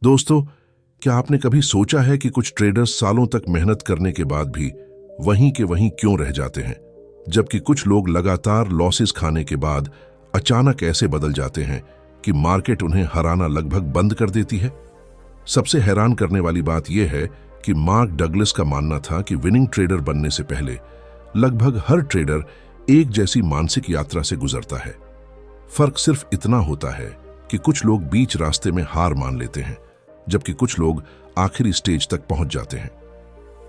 दोस्तों, क्या आपने कभी सोचा है कि कुछ ट्रेडर्स सालों तक मेहनत करने के बाद भी वहीं के वहीं क्यों रह जाते हैं, जबकि कुछ लोग लगातार लॉसेस खाने के बाद अचानक ऐसे बदल जाते हैं कि मार्केट उन्हें हराना लगभग बंद कर देती है। सबसे हैरान करने वाली बात यह है कि मार्क डगलस का मानना था कि विनिंग ट्रेडर बनने से पहले लगभग हर ट्रेडर एक जैसी मानसिक यात्रा से गुजरता है। फर्क सिर्फ इतना होता है कि कुछ लोग बीच रास्ते में हार मान लेते हैं, जबकि कुछ लोग आखिरी स्टेज तक पहुंच जाते हैं।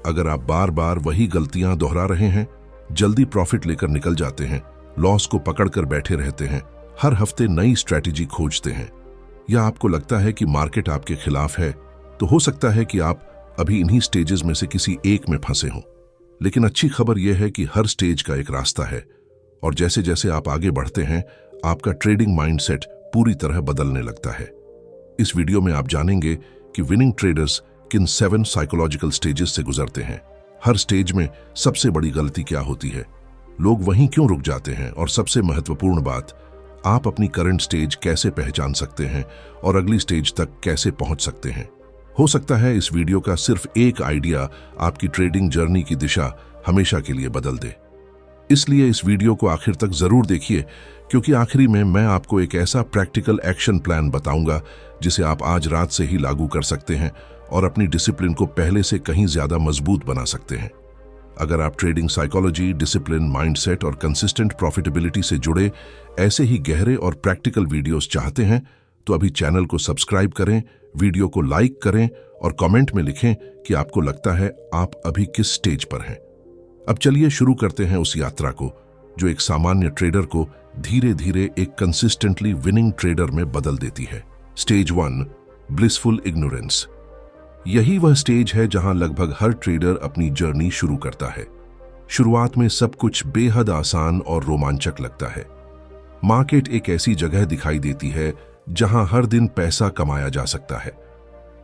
अगर आप बार बार वही गलतियां दोहरा रहे हैं, जल्दी प्रॉफिट लेकर निकल जाते हैं, लॉस को पकड़कर बैठे रहते हैं, हर हफ्ते नई स्ट्रैटेजी खोजते हैं, या आपको लगता है कि मार्केट आपके खिलाफ है, तो हो सकता है कि आप अभी इन्हीं स्टेजेस में से किसी एक में फंसे हों। लेकिन अच्छी खबर यह है कि हर स्टेज का एक रास्ता है, और जैसे जैसे आप आगे बढ़ते हैं, आपका ट्रेडिंग माइंडसेट पूरी तरह बदलने लगता है। इस वीडियो में आप जानेंगे कि विनिंग ट्रेडर्स किन 7 साइकोलॉजिकल स्टेजेस से गुजरते हैं, हर स्टेज में सबसे बड़ी गलती क्या होती है, लोग वहीं क्यों रुक जाते हैं, और सबसे महत्वपूर्ण बात, आप अपनी करंट स्टेज कैसे पहचान सकते हैं और अगली स्टेज तक कैसे पहुंच सकते हैं। हो सकता है इस वीडियो का सिर्फ एक आइडिया आपकी ट्रेडिंग जर्नी की दिशा हमेशा के लिए बदल दे। इसलिए इस वीडियो को आखिर तक जरूर देखिए, क्योंकि आखिरी में मैं आपको एक ऐसा प्रैक्टिकल एक्शन प्लान बताऊंगा जिसे आप आज रात से ही लागू कर सकते हैं और अपनी डिसिप्लिन को पहले से कहीं ज्यादा मजबूत बना सकते हैं। अगर आप ट्रेडिंग साइकोलॉजी, डिसिप्लिन, माइंडसेट और कंसिस्टेंट प्रॉफिटेबिलिटी से जुड़े ऐसे ही गहरे और प्रैक्टिकल वीडियोस चाहते हैं, तो अभी चैनल को सब्सक्राइब करें, वीडियो को लाइक करें और कमेंट में लिखें कि आपको लगता है आप अभी किस स्टेज पर हैं। अब चलिए शुरू करते हैं उस यात्रा को जो एक सामान्य ट्रेडर को धीरे धीरे एक कंसिस्टेंटली विनिंग ट्रेडर में बदल देती है। Stage 1, blissful ignorance. यही वह स्टेज है जहां लगभग हर ट्रेडर अपनी जर्नी शुरू करता है। शुरुआत में सब कुछ बेहद आसान और रोमांचक लगता है। मार्केट एक ऐसी जगह दिखाई देती है जहां हर दिन पैसा कमाया जा सकता है।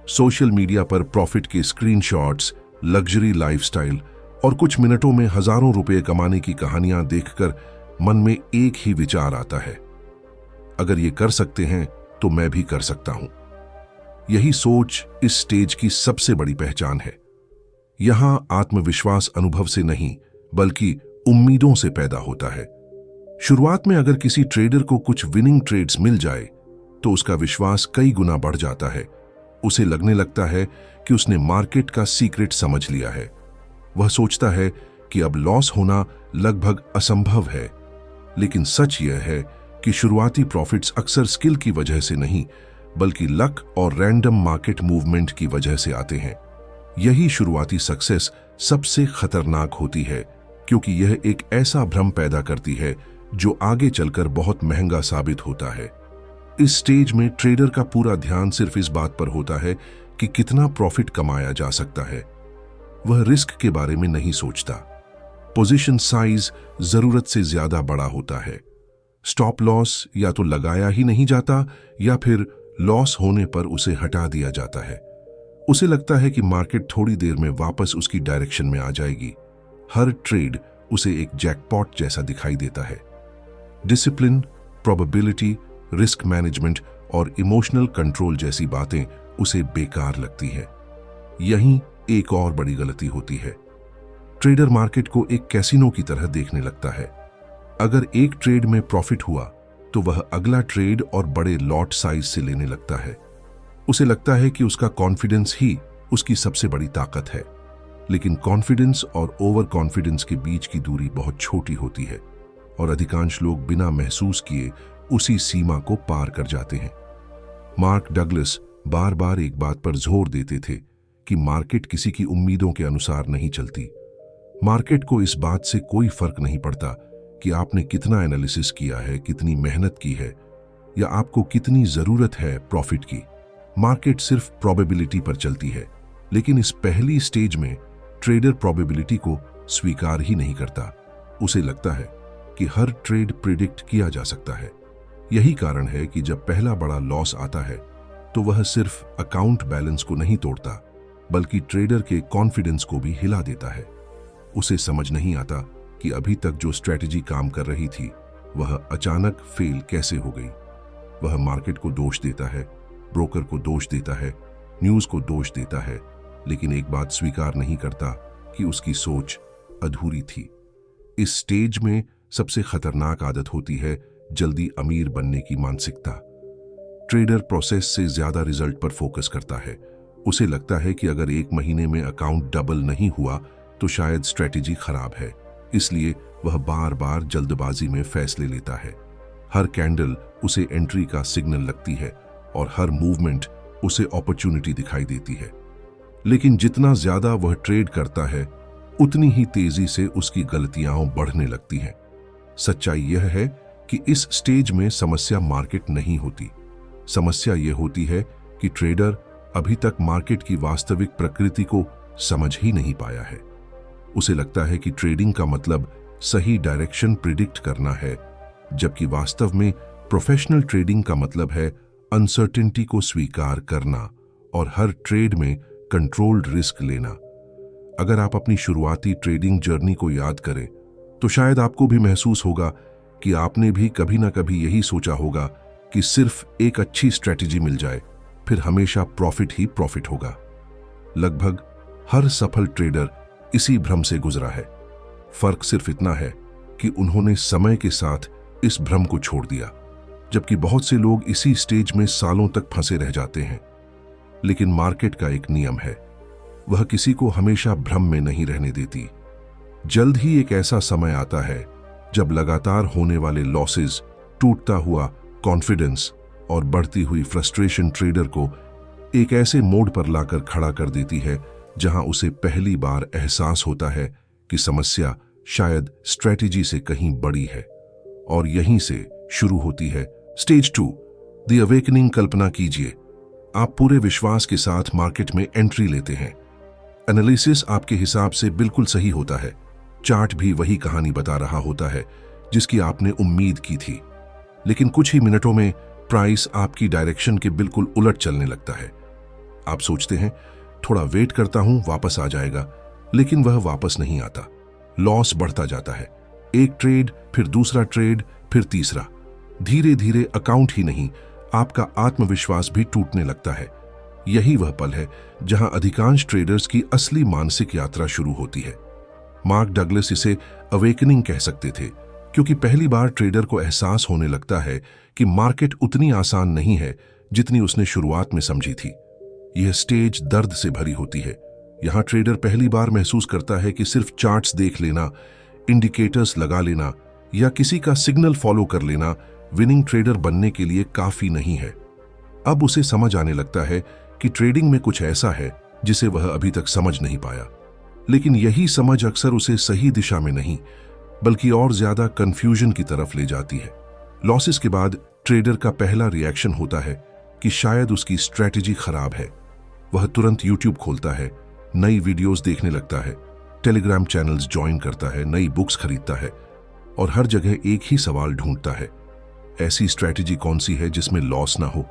सोशल मीडिया पर प्रॉफिट के स्क्रीनशॉट्स, लग्जरी लाइफस्टाइल और कुछ मिनटों में हजारों रुपए कमाने की कहानियां देखकर मन में एक ही विचार आता है, अगर ये कर सकते हैं तो मैं भी कर सकता हूं। यही सोच इस स्टेज की सबसे बड़ी पहचान है। यहां आत्मविश्वास अनुभव से नहीं बल्कि उम्मीदों से पैदा होता है। शुरुआत में अगर किसी ट्रेडर को कुछ विनिंग ट्रेड्स मिल जाए तो उसका विश्वास कई गुना बढ़ जाता है। उसे लगने लगता है कि उसने मार्केट का सीक्रेट समझ लिया है। वह सोचता है कि अब लॉस होना लगभग असंभव है। लेकिन सच यह है कि शुरुआती प्रॉफिट्स अक्सर स्किल की वजह से नहीं बल्कि लक और रैंडम मार्केट मूवमेंट की वजह से आते हैं। यही शुरुआती सक्सेस सबसे खतरनाक होती है, क्योंकि यह एक ऐसा भ्रम पैदा करती है जो आगे चलकर बहुत महंगा साबित होता है। इस स्टेज में ट्रेडर का पूरा ध्यान सिर्फ इस बात पर होता है कि कितना प्रॉफिट कमाया जा सकता है। वह रिस्क के बारे में नहीं सोचता। पोजीशन साइज जरूरत से ज्यादा बड़ा होता है। स्टॉप लॉस या तो लगाया ही नहीं जाता या फिर लॉस होने पर उसे हटा दिया जाता है। उसे लगता है कि मार्केट थोड़ी देर में वापस उसकी डायरेक्शन में आ जाएगी। हर ट्रेड उसे एक जैकपॉट जैसा दिखाई देता है। डिसिप्लिन, प्रोबेबिलिटी, रिस्क मैनेजमेंट और इमोशनल कंट्रोल जैसी बातें उसे बेकार लगती है। यहीं एक और बड़ी गलती होती है। ट्रेडर मार्केट को एक कैसीनो की तरह देखने लगता है। अगर एक ट्रेड में प्रॉफिट हुआ तो वह अगला ट्रेड और बड़े लॉट साइज से लेने लगता है। उसे लगता है कि उसका कॉन्फिडेंस ही उसकी सबसे बड़ी ताकत है। लेकिन कॉन्फिडेंस और ओवर कॉन्फिडेंस के बीच की दूरी बहुत छोटी होती है और अधिकांश लोग बिना महसूस किए उसी सीमा को पार कर जाते हैं। मार्क डगलस बार बार एक बात पर जोर देते थे कि मार्केट किसी की उम्मीदों के अनुसार नहीं चलती। मार्केट को इस बात से कोई फर्क नहीं पड़ता कि आपने कितना एनालिसिस किया है, कितनी मेहनत की है या आपको कितनी जरूरत है प्रॉफिट की। मार्केट सिर्फ प्रोबेबिलिटी पर चलती है। लेकिन इस पहली स्टेज में ट्रेडर प्रोबेबिलिटी को स्वीकार ही नहीं करता। उसे लगता है कि हर ट्रेड प्रिडिक्ट किया जा सकता है। यही कारण है कि जब पहला बड़ा लॉस आता है तो वह सिर्फ अकाउंट बैलेंस को नहीं तोड़ता बल्कि ट्रेडर के कॉन्फिडेंस को भी हिला देता है। उसे समझ नहीं आता कि अभी तक जो स्ट्रैटेजी काम कर रही थी वह अचानक फेल कैसे हो गई। वह मार्केट को दोष देता है, ब्रोकर को दोष देता है न्यूज को दोष देता है, लेकिन एक बात स्वीकार नहीं करता कि उसकी सोच अधूरी थी। इस स्टेज में सबसे खतरनाक आदत होती है जल्दी अमीर बनने की मानसिकता। ट्रेडर प्रोसेस से ज्यादा रिजल्ट पर फोकस करता है। उसे लगता है कि अगर एक महीने में अकाउंट डबल नहीं हुआ तो शायद स्ट्रेटेजी खराब है, इसलिए वह बार बार जल्दबाजी में फैसले लेता है। हर कैंडल उसे एंट्री का सिग्नल लगती है और हर मूवमेंट उसे अपॉर्चुनिटी दिखाई देती है। लेकिन जितना ज्यादा वह ट्रेड करता है, उतनी ही तेजी से उसकी गलतियां बढ़ने लगती हैं। सच्चाई यह है कि इस स्टेज में समस्या मार्केट नहीं होती। समस्या यह होती है कि ट्रेडर अभी तक मार्केट की वास्तविक प्रकृति को समझ ही नहीं पाया है। उसे लगता है कि ट्रेडिंग का मतलब सही डायरेक्शन प्रिडिक्ट करना है, जबकि वास्तव में प्रोफेशनल ट्रेडिंग का मतलब है अनसर्टेनिटी को स्वीकार करना और हर ट्रेड में कंट्रोल्ड रिस्क लेना। अगर आप अपनी शुरुआती ट्रेडिंग जर्नी को याद करें तो शायद आपको भी महसूस होगा कि आपने भी कभी ना कभी यही सोचा होगा कि सिर्फ एक अच्छी स्ट्रेटेजी मिल जाए फिर हमेशा प्रॉफिट ही प्रॉफिट होगा। लगभग हर सफल ट्रेडर इसी भ्रम से गुजरा है। फर्क सिर्फ इतना है कि उन्होंने समय के साथ इस भ्रम को छोड़ दिया, जबकि बहुत से लोग इसी स्टेज में सालों तक फंसे रह जाते हैं। लेकिन मार्केट का एक नियम है, वह किसी को हमेशा भ्रम में नहीं रहने देती। जल्द ही एक ऐसा समय आता है जब लगातार होने वाले लॉसेस, टूटता हुआ कॉन्फिडेंस और बढ़ती हुई फ्रस्ट्रेशन ट्रेडर को एक ऐसे मोड़ पर लाकर खड़ा कर देती है जहां उसे पहली बार एहसास होता है कि समस्या शायद स्ट्रेटेजी से कहीं बड़ी है। और यहीं से शुरू होती है स्टेज 2, द अवेकनिंग। कल्पना कीजिए, आप पूरे विश्वास के साथ मार्केट में एंट्री लेते हैं। एनालिसिस आपके हिसाब से बिल्कुल सही होता है, चार्ट भी वही कहानी बता रहा होता है जिसकी आपने उम्मीद की थी। लेकिन कुछ ही मिनटों में प्राइस आपकी डायरेक्शन के बिल्कुल उलट चलने लगता है। आप सोचते हैं थोड़ा वेट करता हूं, वापस आ जाएगा, लेकिन वह वापस नहीं आता। लॉस बढ़ता जाता है, एक ट्रेड, फिर दूसरा ट्रेड, फिर तीसरा। धीरे धीरे अकाउंट ही नहीं, आपका आत्मविश्वास भी टूटने लगता है। यही वह पल है जहां अधिकांश ट्रेडर्स की असली मानसिक यात्रा शुरू होती है। मार्क डगलस इसे अवेकनिंग कह सकते थे, क्योंकि पहली बार ट्रेडर को एहसास होने लगता है कि मार्केट उतनी आसान नहीं है जितनी उसने शुरुआत में समझी थी। यह स्टेज दर्द से भरी होती है। यहां ट्रेडर पहली बार महसूस करता है कि सिर्फ चार्ट्स देख लेना, इंडिकेटर्स लगा लेना या किसी का सिग्नल फॉलो कर लेना विनिंग ट्रेडर बनने के लिए काफी नहीं है। अब उसे समझ आने लगता है कि ट्रेडिंग में कुछ ऐसा है जिसे वह अभी तक समझ नहीं पाया। लेकिन यही समझ अक्सर उसे सही दिशा में नहीं बल्कि और ज्यादा कंफ्यूजन की तरफ ले जाती है। लॉसेस के बाद ट्रेडर का पहला रिएक्शन होता है कि शायद उसकी स्ट्रेटेजी खराब है। वह तुरंत यूट्यूब खोलता है, नई वीडियोस देखने लगता है, टेलीग्राम चैनल्स ज्वाइन करता है, नई बुक्स खरीदता है और हर जगह एक ही सवाल ढूंढता है, ऐसी स्ट्रेटेजी कौन सी है जिसमें लॉस ना हो।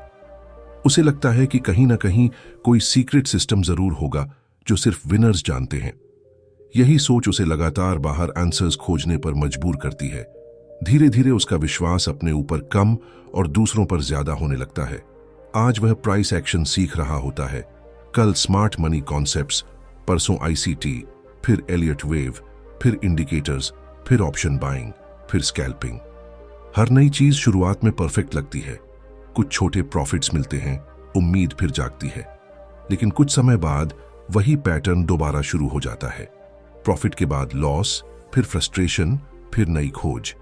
उसे लगता है कि कहीं ना कहीं कोई सीक्रेट सिस्टम जरूर होगा जो सिर्फ विनर्स जानते हैं। यही सोच उसे लगातार बाहर आंसर्स खोजने पर मजबूर करती है। धीरे धीरे उसका विश्वास अपने ऊपर कम और दूसरों पर ज्यादा होने लगता है। आज वह प्राइस एक्शन सीख रहा होता है, कल स्मार्ट मनी कॉन्सेप्ट्स, परसों आईसीटी, फिर एलियट वेव, फिर इंडिकेटर्स, फिर ऑप्शन बाइंग, फिर स्कैल्पिंग। हर नई चीज शुरुआत में परफेक्ट लगती है, कुछ छोटे प्रॉफिट्स मिलते हैं, उम्मीद फिर जागती है। लेकिन कुछ समय बाद वही पैटर्न दोबारा शुरू हो जाता है। प्रॉफिट के बाद लॉस, फिर फ्रस्ट्रेशन, फिर नई खोज।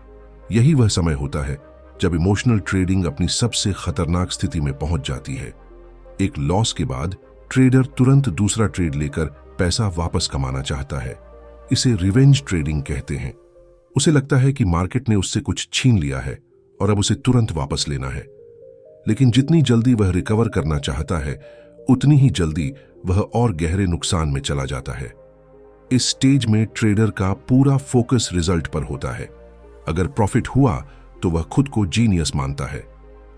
यही वह समय होता है जब इमोशनल ट्रेडिंग अपनी सबसे खतरनाक स्थिति में पहुंच जाती है। एक लॉस के बाद ट्रेडर तुरंत दूसरा ट्रेड लेकर पैसा वापस कमाना चाहता है। इसे रिवेंज ट्रेडिंग कहते हैं। उसे लगता है कि मार्केट ने उससे कुछ छीन लिया है और अब उसे तुरंत वापस लेना है। लेकिन जितनी जल्दी वह रिकवर करना चाहता है, उतनी ही जल्दी वह और गहरे नुकसान में चला जाता है। इस स्टेज में ट्रेडर का पूरा फोकस रिजल्ट पर होता है। अगर प्रॉफिट हुआ तो वह खुद को जीनियस मानता है,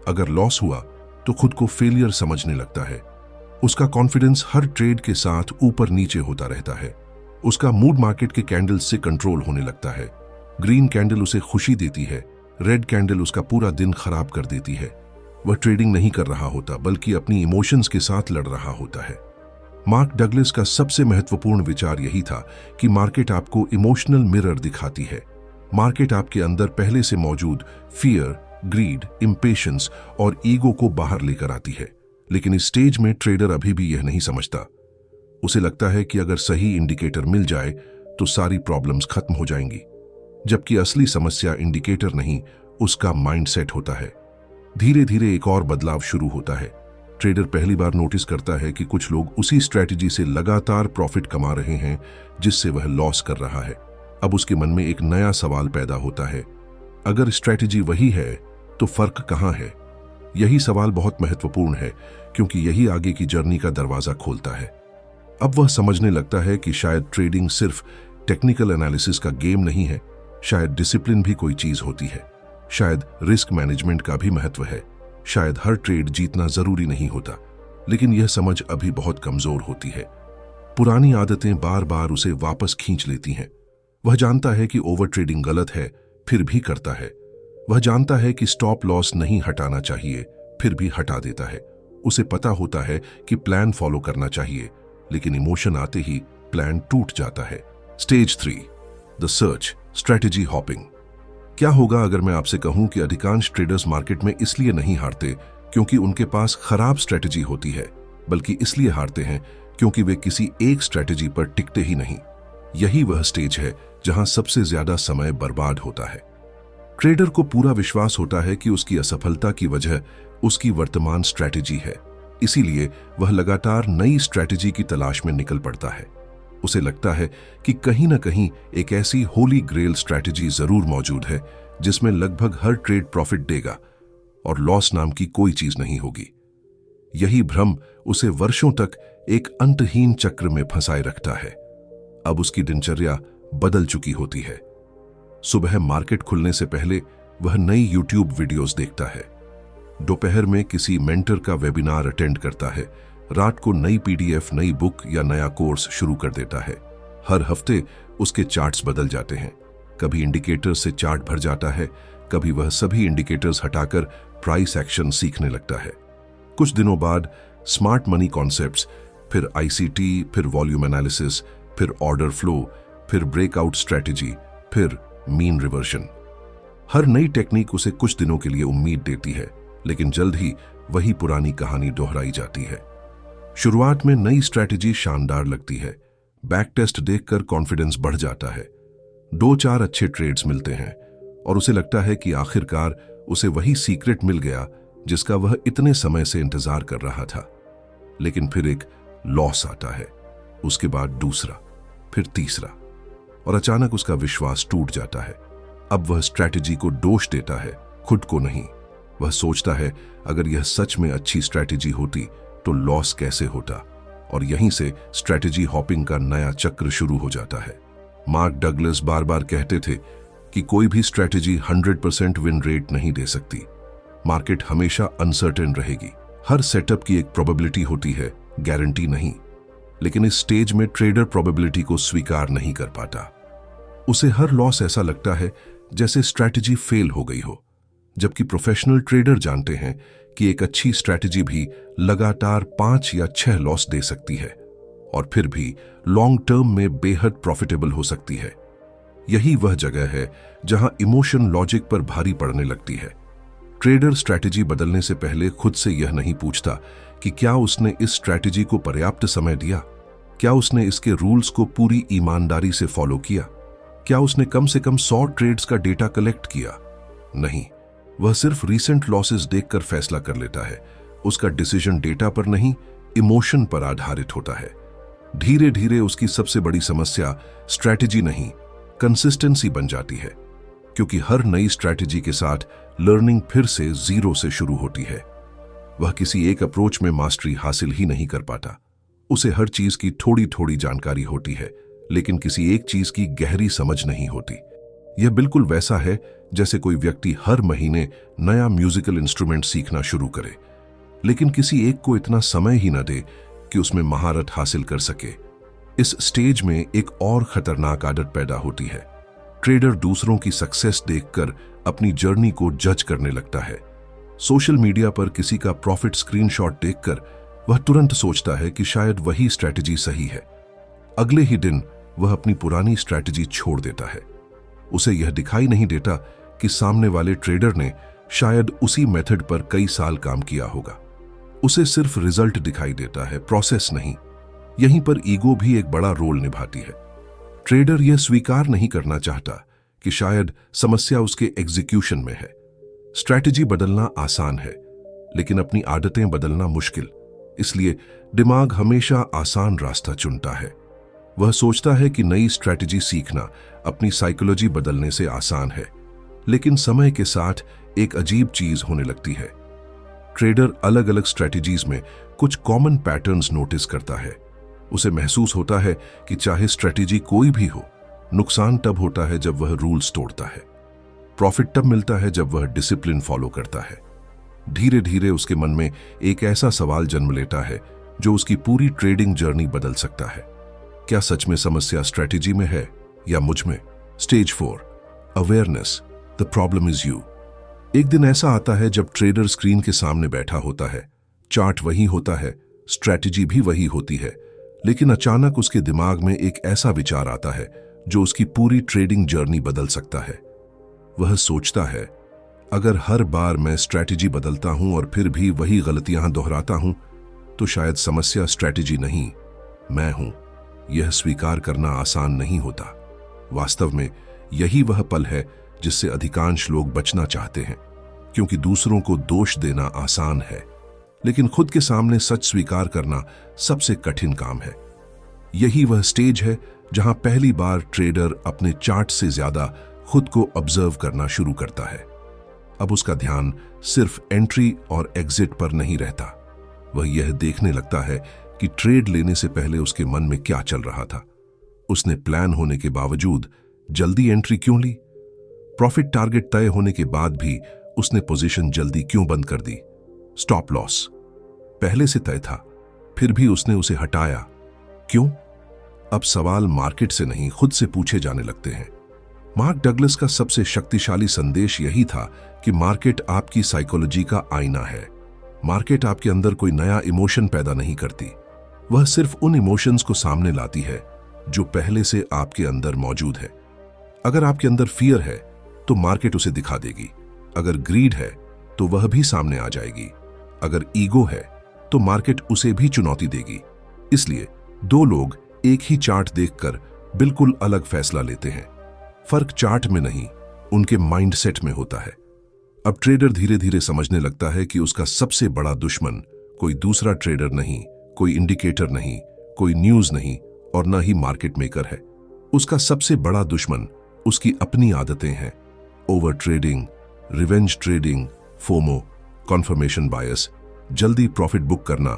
अगर लॉस हुआ तो खुद को फेलियर समझने लगता है। उसका कॉन्फिडेंस हर ट्रेड के साथ ऊपर नीचे होता रहता है। उसका मूड मार्केट के कैंडल्स से कंट्रोल होने लगता है। ग्रीन कैंडल उसे खुशी देती है, रेड कैंडल उसका पूरा दिन खराब कर देती है। वह ट्रेडिंग नहीं कर रहा होता बल्कि अपनी इमोशंस के साथ लड़ रहा होता है। मार्क डगलस का सबसे महत्वपूर्ण विचार यही था कि मार्केट आपको इमोशनल मिरर दिखाती है। मार्केट आपके अंदर पहले से मौजूद फियर, ग्रीड, इंपेशेंस और ईगो को बाहर लेकर आती है। लेकिन इस स्टेज में ट्रेडर अभी भी यह नहीं समझता। उसे लगता है कि अगर सही इंडिकेटर मिल जाए तो सारी प्रॉब्लम्स खत्म हो जाएंगी, जबकि असली समस्या इंडिकेटर नहीं, उसका माइंडसेट होता है। धीरे धीरे एक और बदलाव शुरू होता है। ट्रेडर पहली बार नोटिस करता है कि कुछ लोग उसी स्ट्रैटेजी से लगातार प्रॉफिट कमा रहे हैं जिससे वह लॉस कर रहा है। अब उसके मन में एक नया सवाल पैदा होता है, अगर स्ट्रैटेजी वही है तो फर्क कहां है? यही सवाल बहुत महत्वपूर्ण है क्योंकि यही आगे की जर्नी का दरवाजा खोलता है। अब वह समझने लगता है कि शायद ट्रेडिंग सिर्फ टेक्निकल एनालिसिस का गेम नहीं है, शायद डिसिप्लिन भी कोई चीज होती है, शायद रिस्क मैनेजमेंट का भी महत्व है, शायद हर ट्रेड जीतना जरूरी नहीं होता। लेकिन यह समझ अभी बहुत कमजोर होती है। पुरानी आदतें बार बार उसे वापस खींच लेती हैं। वह जानता है कि ओवर ट्रेडिंग गलत है, फिर भी करता है। वह जानता है कि स्टॉप लॉस नहीं हटाना चाहिए, फिर भी हटा देता है। उसे पता होता है कि प्लान फॉलो करना चाहिए, लेकिन इमोशन आते ही प्लान टूट जाता है। Stage 3, the search, strategy hopping. क्या होगा अगर मैं आपसे कहूं कि अधिकांश ट्रेडर्स मार्केट में इसलिए नहीं हारते क्योंकि उनके पास खराब स्ट्रैटेजी होती है, बल्कि इसलिए हारते हैं क्योंकि वे किसी एक स्ट्रैटेजी पर टिकते ही नहीं। यही वह स्टेज है जहां सबसे ज्यादा समय बर्बाद होता है। ट्रेडर को पूरा विश्वास होता है कि उसकी असफलता की वजह उसकी वर्तमान स्ट्रैटेजी है, इसीलिए वह लगातार नई स्ट्रैटेजी की तलाश में निकल पड़ता है। उसे लगता है कि कहीं ना कहीं एक ऐसी होली ग्रेल स्ट्रैटेजी जरूर मौजूद है जिसमें लगभग हर ट्रेड प्रॉफिट देगा और लॉस नाम की कोई चीज नहीं होगी। यही भ्रम उसे वर्षों तक एक अंतहीन चक्र में फंसाए रखता है। अब उसकी दिनचर्या बदल चुकी होती है। सुबह मार्केट खुलने से पहले वह नई यूट्यूब वीडियोस देखता है, दोपहर में किसी मेंटर का वेबिनार अटेंड करता है, रात को नई पीडीएफ, नई बुक या नया कोर्स शुरू कर देता है। हर हफ्ते उसके चार्ट्स बदल जाते हैं। कभी इंडिकेटर्स से चार्ट भर जाता है, कभी वह सभी इंडिकेटर्स हटाकर प्राइस एक्शन सीखने लगता है। कुछ दिनों बाद स्मार्ट मनी कॉन्सेप्ट्स, फिर आईसीटी, फिर वॉल्यूम एनालिसिस, फिर ऑर्डर फ्लो, फिर ब्रेकआउट स्ट्रैटेजी, फिर मीन रिवर्जन। हर नई टेक्निक उसे कुछ दिनों के लिए उम्मीद देती है, लेकिन जल्द ही वही पुरानी कहानी दोहराई जाती है। शुरुआत में नई स्ट्रैटेजी शानदार लगती है, बैक टेस्ट देखकर कॉन्फिडेंस बढ़ जाता है, 2-4 अच्छे ट्रेड्स मिलते हैं और उसे लगता है कि आखिरकार उसे वही सीक्रेट मिल गया जिसका वह इतने समय से इंतजार कर रहा था। लेकिन फिर एक लॉस आता है, उसके बाद दूसरा, फिर तीसरा, और अचानक उसका विश्वास टूट जाता है। अब वह स्ट्रैटेजी को दोष देता है, खुद को नहीं। वह सोचता है अगर यह सच में अच्छी स्ट्रैटेजी होती तो लॉस कैसे होता, और यहीं से स्ट्रैटेजी हॉपिंग का नया चक्र शुरू हो जाता है। मार्क डगलस बार बार कहते थे कि कोई भी स्ट्रैटेजी 100% विन रेट नहीं दे सकती। मार्केट हमेशा अनसर्टेन रहेगी, हर सेटअप की एक प्रोबेबिलिटी होती है, गारंटी नहीं। लेकिन इस स्टेज में ट्रेडर प्रोबेबिलिटी को स्वीकार नहीं कर पाता। उसे हर लॉस ऐसा लगता है जैसे स्ट्रैटेजी फेल हो गई हो, जबकि प्रोफेशनल ट्रेडर जानते हैं कि एक अच्छी स्ट्रैटेजी भी लगातार 5 या 6 लॉस दे सकती है और फिर भी लॉन्ग टर्म में बेहद प्रॉफिटेबल हो सकती है। यही वह जगह है जहां इमोशन लॉजिक पर भारी पड़ने लगती है। ट्रेडर स्ट्रैटेजी बदलने से पहले खुद से यह नहीं पूछता कि क्या उसने इस स्ट्रैटेजी को पर्याप्त समय दिया, क्या उसने इसके रूल्स को पूरी ईमानदारी से फॉलो किया, क्या उसने कम से कम 100 ट्रेड्स का डेटा कलेक्ट किया। नहीं, वह सिर्फ रीसेंट लॉसेस देखकर फैसला कर लेता है। उसका डिसीजन डेटा पर नहीं, इमोशन पर आधारित होता है। धीरे धीरे उसकी सबसे बड़ी समस्या स्ट्रैटेजी नहीं, कंसिस्टेंसी बन जाती है, क्योंकि हर नई स्ट्रैटेजी के साथ लर्निंग फिर से जीरो से शुरू होती है। वह किसी एक अप्रोच में मास्टरी हासिल ही नहीं कर पाता। उसे हर चीज की थोड़ी थोड़ी जानकारी होती है, लेकिन किसी एक चीज की गहरी समझ नहीं होती। यह बिल्कुल वैसा है जैसे कोई व्यक्ति हर महीने नया म्यूजिकल इंस्ट्रूमेंट सीखना शुरू करे, लेकिन किसी एक को इतना समय ही न दे कि उसमें महारत हासिल कर सके। इस स्टेज में एक और खतरनाक आदत पैदा होती है। ट्रेडर दूसरों की सक्सेस देखकर अपनी जर्नी को जज करने लगता है। सोशल मीडिया पर किसी का प्रॉफिट स्क्रीनशॉट देखकर वह तुरंत सोचता है कि शायद वही स्ट्रैटेजी सही है। अगले ही दिन वह अपनी पुरानी स्ट्रैटेजी छोड़ देता है। उसे यह दिखाई नहीं देता कि सामने वाले ट्रेडर ने शायद उसी मेथड पर कई साल काम किया होगा। उसे सिर्फ रिजल्ट दिखाई देता है, प्रोसेस नहीं। यहीं पर ईगो भी एक बड़ा रोल निभाती है। ट्रेडर यह स्वीकार नहीं करना चाहता कि शायद समस्या उसके एग्जीक्यूशन में है। स्ट्रैटेजी बदलना आसान है, लेकिन अपनी आदतें बदलना मुश्किल। इसलिए दिमाग हमेशा आसान रास्ता चुनता है। वह सोचता है कि नई स्ट्रैटेजी सीखना अपनी साइकोलॉजी बदलने से आसान है, लेकिन समय के साथ एक अजीब चीज होने लगती है। ट्रेडर अलग अलग स्ट्रैटेजीज में कुछ कॉमन पैटर्न्स नोटिस करता है। उसे महसूस होता है कि चाहे स्ट्रैटेजी कोई भी हो, नुकसान तब होता है जब वह रूल्स तोड़ता है। प्रॉफिट तब मिलता है जब वह डिसिप्लिन फॉलो करता है। धीरे धीरे उसके मन में एक ऐसा सवाल जन्म लेता है जो उसकी पूरी ट्रेडिंग जर्नी बदल सकता है। क्या सच में समस्या स्ट्रैटेजी में है या मुझ में? Stage 4, awareness, the problem is you. एक दिन ऐसा आता है जब ट्रेडर स्क्रीन के सामने बैठा होता है। चार्ट वही होता है, स्ट्रैटेजी भी वही होती है, लेकिन अचानक उसके दिमाग में एक ऐसा विचार आता है जो उसकी पूरी ट्रेडिंग जर्नी बदल सकता है। वह सोचता है, अगर हर बार मैं स्ट्रैटेजी बदलता हूं और फिर भी वही गलतियां दोहराता हूं, तो शायद समस्या स्ट्रैटेजी नहीं, मैं हूं। यह स्वीकार करना आसान नहीं होता। वास्तव में यही वह पल है जिससे अधिकांश लोग बचना चाहते हैं, क्योंकि दूसरों को दोष देना आसान है, लेकिन खुद के सामने सच स्वीकार करना सबसे कठिन काम है। यही वह स्टेज है जहां पहली बार ट्रेडर अपने चार्ट से ज्यादा खुद को ऑब्जर्व करना शुरू करता है। अब उसका ध्यान सिर्फ एंट्री और एग्जिट पर नहीं रहता। वह यह देखने लगता है कि ट्रेड लेने से पहले उसके मन में क्या चल रहा था। उसने प्लान होने के बावजूद जल्दी एंट्री क्यों ली? प्रॉफिट टारगेट तय होने के बाद भी उसने पोजीशन जल्दी क्यों बंद कर दी? स्टॉप लॉस पहले से तय था, फिर भी उसने उसे हटाया क्यों? अब सवाल मार्केट से नहीं, खुद से पूछे जाने लगते हैं। मार्क डगलस का सबसे शक्तिशाली संदेश यही था कि मार्केट आपकी साइकोलॉजी का आईना है। मार्केट आपके अंदर कोई नया इमोशन पैदा नहीं करती, वह सिर्फ उन इमोशंस को सामने लाती है जो पहले से आपके अंदर मौजूद है। अगर आपके अंदर फियर है तो मार्केट उसे दिखा देगी। अगर ग्रीड है तो वह भी सामने आ जाएगी। अगर ईगो है तो मार्केट उसे भी चुनौती देगी। इसलिए दो लोग एक ही चार्ट देखकर बिल्कुल अलग फैसला लेते हैं। फर्क चार्ट में नहीं, उनके माइंडसेट में होता है। अब ट्रेडर धीरे धीरे समझने लगता है कि उसका सबसे बड़ा दुश्मन कोई दूसरा ट्रेडर नहीं, कोई इंडिकेटर नहीं, कोई न्यूज नहीं और न ही मार्केट मेकर है। उसका सबसे बड़ा दुश्मन उसकी अपनी आदतें हैं। Over trading, revenge trading, FOMO, conformation बायस, जल्दी प्रॉफिट बुक करना,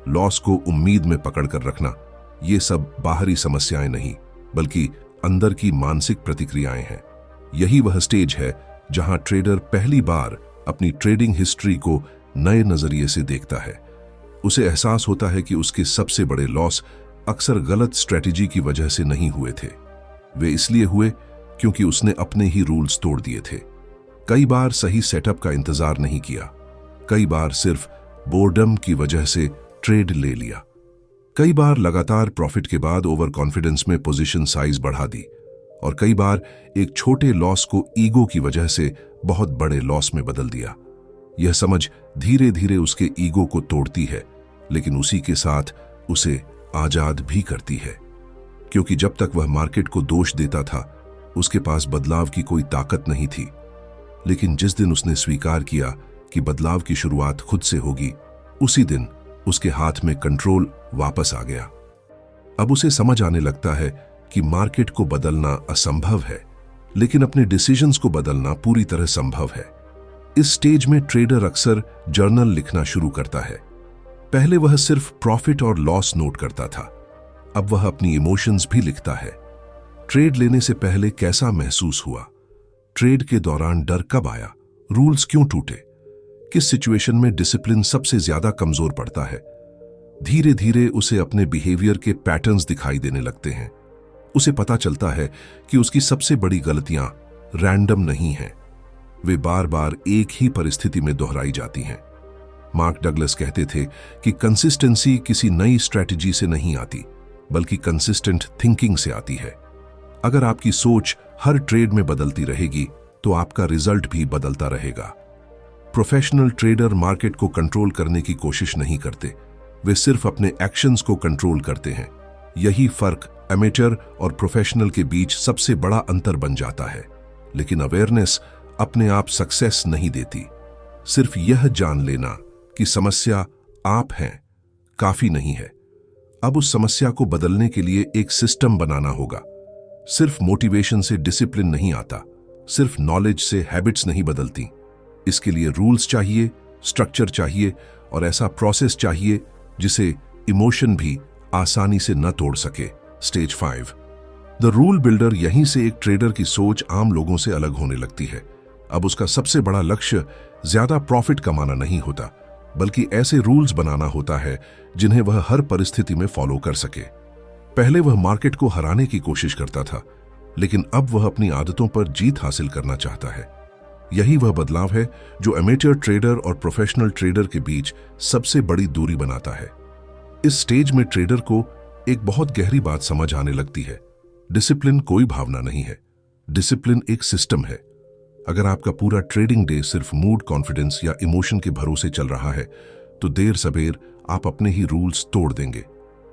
लॉस को उम्मीद में पकड़कर रखना। ये सब बाहरी समस्याएं नहीं, बल्कि अंदर की मानसिक प्रतिक्रियाएं हैं। यही वह स्टेज है जहां ट्रेडर पहली बार अपनी ट्रेडिंग हिस्ट्री को नए नजरिए से देखता है। उसे एहसास होता है कि उसके सबसे बड़े लॉस अक्सर गलत स्ट्रेटेजी की वजह से नहीं हुए थे। वे इसलिए हुए क्योंकि उसने अपने ही रूल्स तोड़ दिए थे। कई बार सही सेटअप का इंतजार नहीं किया, कई बार सिर्फ बोर्डम की वजह से ट्रेड ले लिया, कई बार लगातार प्रॉफिट के बाद ओवर कॉन्फिडेंस में पोजीशन साइज बढ़ा दी, और कई बार एक छोटे लॉस को ईगो की वजह से बहुत बड़े लॉस में बदल दिया। यह समझ धीरे धीरे उसके ईगो को तोड़ती है, लेकिन उसी के साथ उसे आजाद भी करती है, क्योंकि जब तक वह मार्केट को दोष देता था उसके पास बदलाव की कोई ताकत नहीं थी। लेकिन जिस दिन उसने स्वीकार किया कि बदलाव की शुरुआत खुद से होगी, उसी दिन उसके हाथ में कंट्रोल वापस आ गया। अब उसे समझ आने लगता है कि मार्केट को बदलना असंभव है, लेकिन अपने डिसीजंस को बदलना पूरी तरह संभव है। इस स्टेज में ट्रेडर अक्सर जर्नल लिखना शुरू करता है। पहले वह सिर्फ प्रॉफिट और लॉस नोट करता था, अब वह अपनी इमोशंस भी लिखता है। ट्रेड लेने से पहले कैसा महसूस हुआ? ट्रेड के दौरान डर कब आया? रूल्स क्यों टूटे? किस सिचुएशन में डिसिप्लिन सबसे ज्यादा कमजोर पड़ता है? धीरे धीरे उसे अपने बिहेवियर के पैटर्न्स दिखाई देने लगते हैं। उसे पता चलता है कि उसकी सबसे बड़ी गलतियां रैंडम नहीं हैं, वे बार बार एक ही परिस्थिति में दोहराई जाती हैं। मार्क डगलस कहते थे कि कंसिस्टेंसी किसी नई स्ट्रैटेजी से नहीं आती, बल्कि कंसिस्टेंट थिंकिंग से आती है। अगर आपकी सोच हर ट्रेड में बदलती रहेगी तो आपका रिजल्ट भी बदलता रहेगा। प्रोफेशनल ट्रेडर मार्केट को कंट्रोल करने की कोशिश नहीं करते, वे सिर्फ अपने एक्शंस को कंट्रोल करते हैं। यही फर्क एमेचर और प्रोफेशनल के बीच सबसे बड़ा अंतर बन जाता है। लेकिन अवेयरनेस अपने आप सक्सेस नहीं देती। सिर्फ यह जान लेना कि समस्या आप हैं काफी नहीं है। अब उस समस्या को बदलने के लिए एक सिस्टम बनाना होगा। सिर्फ मोटिवेशन से डिसिप्लिन नहीं आता, सिर्फ नॉलेज से हैबिट्स नहीं बदलती। इसके लिए रूल्स चाहिए, स्ट्रक्चर चाहिए और ऐसा प्रोसेस चाहिए जिसे इमोशन भी आसानी से न तोड़ सके। Stage 5 the rule builder. यहीं से एक ट्रेडर की सोच आम लोगों से अलग होने लगती है। अब उसका सबसे बड़ा लक्ष्य ज्यादा प्रॉफिट कमाना नहीं होता, बल्कि ऐसे रूल्स बनाना होता है जिन्हें वह हर परिस्थिति में फॉलो कर सके। पहले वह मार्केट को हराने की कोशिश करता था, लेकिन अब वह अपनी आदतों पर जीत हासिल करना चाहता है। यही वह बदलाव है जो एमेचर ट्रेडर और प्रोफेशनल ट्रेडर के बीच सबसे बड़ी दूरी बनाता है। इस स्टेज में ट्रेडर को एक बहुत गहरी बात समझ आने लगती है। डिसिप्लिन कोई भावना नहीं है, डिसिप्लिन एक सिस्टम है। अगर आपका पूरा ट्रेडिंग डे सिर्फ मूड, कॉन्फिडेंस या इमोशन के भरोसे चल रहा है तो देर सबेर आप अपने ही रूल्स तोड़ देंगे।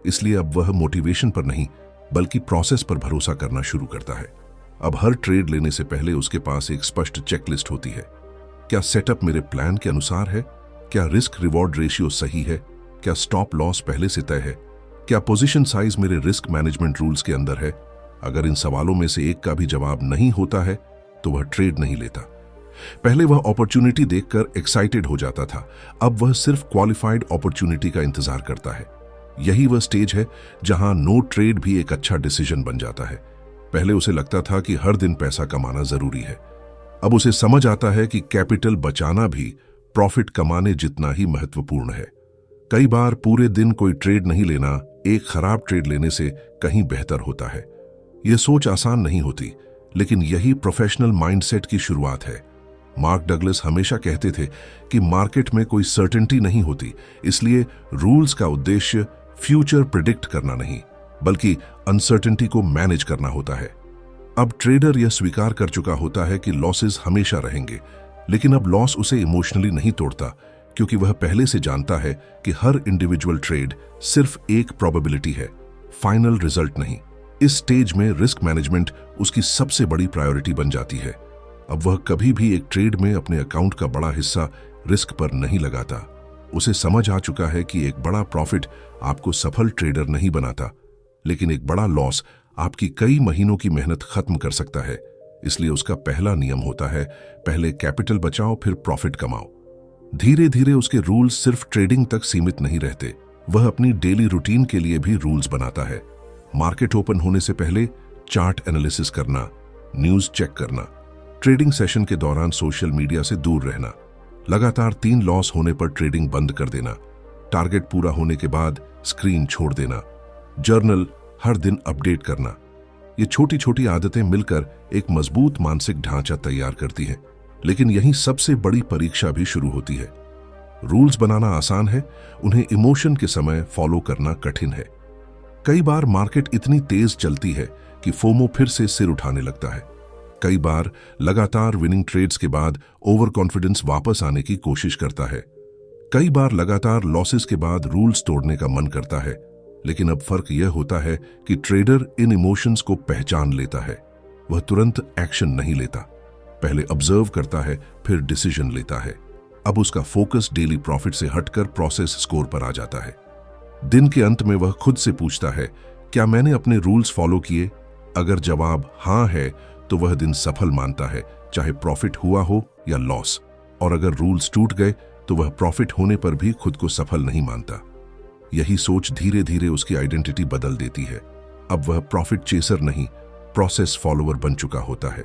इसलिए अब वह मोटिवेशन पर नहीं बल्कि प्रोसेस पर भरोसा करना शुरू करता है। अब हर ट्रेड लेने से पहले उसके पास एक स्पष्ट चेकलिस्ट होती है। क्या सेटअप मेरे प्लान के अनुसार है? क्या रिस्क रिवॉर्ड रेशियो सही है? क्या स्टॉप लॉस पहले से तय है? क्या पोजीशन साइज मेरे रिस्क मैनेजमेंट रूल्स के अंदर है? अगर इन सवालों में से एक का भी जवाब नहीं होता है तो वह ट्रेड नहीं लेता। पहले वह अपॉर्चुनिटी देखकर एक्साइटेड हो जाता था, अब वह सिर्फ क्वालिफाइड अपॉर्चुनिटी का इंतजार करता है। यही वह स्टेज है जहां नो ट्रेड भी एक अच्छा डिसीजन बन जाता है। पहले उसे लगता था कि हर दिन पैसा कमाना जरूरी है, अब उसे समझ आता है कि कैपिटल बचाना भी प्रॉफिट कमाने जितना ही महत्वपूर्ण है। कई बार पूरे दिन कोई ट्रेड नहीं लेना एक खराब ट्रेड लेने से कहीं बेहतर होता है। यह सोच आसान नहीं होती, लेकिन यही प्रोफेशनल माइंडसेट की शुरुआत है। मार्क डगलस हमेशा कहते थे कि मार्केट में कोई सर्टेनिटी नहीं होती, इसलिए रूल्स का उद्देश्य फ्यूचर प्रिडिक्ट करना नहीं बल्कि अनसर्टेनिटी को मैनेज करना होता है। अब ट्रेडर यह स्वीकार कर चुका होता है कि लॉसेस हमेशा रहेंगे, लेकिन अब लॉस उसे इमोशनली नहीं तोड़ता, क्योंकि वह पहले से जानता है कि हर इंडिविजुअल ट्रेड सिर्फ एक प्रोबेबिलिटी है, फाइनल रिजल्ट नहीं। इस स्टेज में रिस्क मैनेजमेंट उसकी सबसे बड़ी प्रायोरिटी बन जाती है। अब वह कभी भी एक ट्रेड में अपने अकाउंट का बड़ा हिस्सा रिस्क पर नहीं लगाता। उसे समझ आ चुका है कि एक बड़ा प्रॉफिट आपको सफल ट्रेडर नहीं बनाता, लेकिन एक बड़ा लॉस आपकी कई महीनों की मेहनत खत्म कर सकता है। इसलिए उसका पहला नियम होता है, पहले कैपिटल बचाओ फिर प्रॉफिट कमाओ। धीरे धीरे उसके रूल्स सिर्फ ट्रेडिंग तक सीमित नहीं रहते, वह अपनी डेली रूटीन के लिए भी रूल्स बनाता है। मार्केट ओपन होने से पहले चार्ट एनालिसिस करना, न्यूज चेक करना, ट्रेडिंग सेशन के दौरान सोशल मीडिया से दूर रहना, लगातार 3 लॉस होने पर ट्रेडिंग बंद कर देना, टारगेट पूरा होने के बाद स्क्रीन छोड़ देना, जर्नल हर दिन अपडेट करना। ये छोटी छोटी आदतें मिलकर एक मजबूत मानसिक ढांचा तैयार करती हैं, लेकिन यहीं सबसे बड़ी परीक्षा भी शुरू होती है। रूल्स बनाना आसान है, उन्हें इमोशन के समय फॉलो करना कठिन है। कई बार मार्केट इतनी तेज चलती है कि फोमो फिर से सिर उठाने लगता है। कई बार लगातार विनिंग ट्रेड्स के बाद ओवर कॉन्फिडेंस वापस आने की कोशिश करता है। कई बार लगातार लॉसेस के बाद रूल्स तोड़ने का मन करता है। लेकिन अब फर्क यह होता है कि ट्रेडर इन इमोशंस को पहचान लेता है। वह तुरंत एक्शन नहीं लेता, पहले ऑब्जर्व करता है फिर डिसीजन लेता है। अब उसका फोकस डेली प्रॉफिट से हटकर प्रोसेस स्कोर पर आ जाता है। दिन के अंत में वह खुद से पूछता है, क्या मैंने अपने रूल्स फॉलो किए? अगर जवाब हाँ है तो वह दिन सफल मानता है, चाहे प्रॉफिट हुआ हो या लॉस। और अगर रूल्स टूट गए तो वह प्रॉफिट होने पर भी खुद को सफल नहीं मानता। यही सोच धीरे धीरे उसकी आइडेंटिटी बदल देती है। अब वह प्रॉफिट चेसर नहीं, प्रोसेस फॉलोअर बन चुका होता है।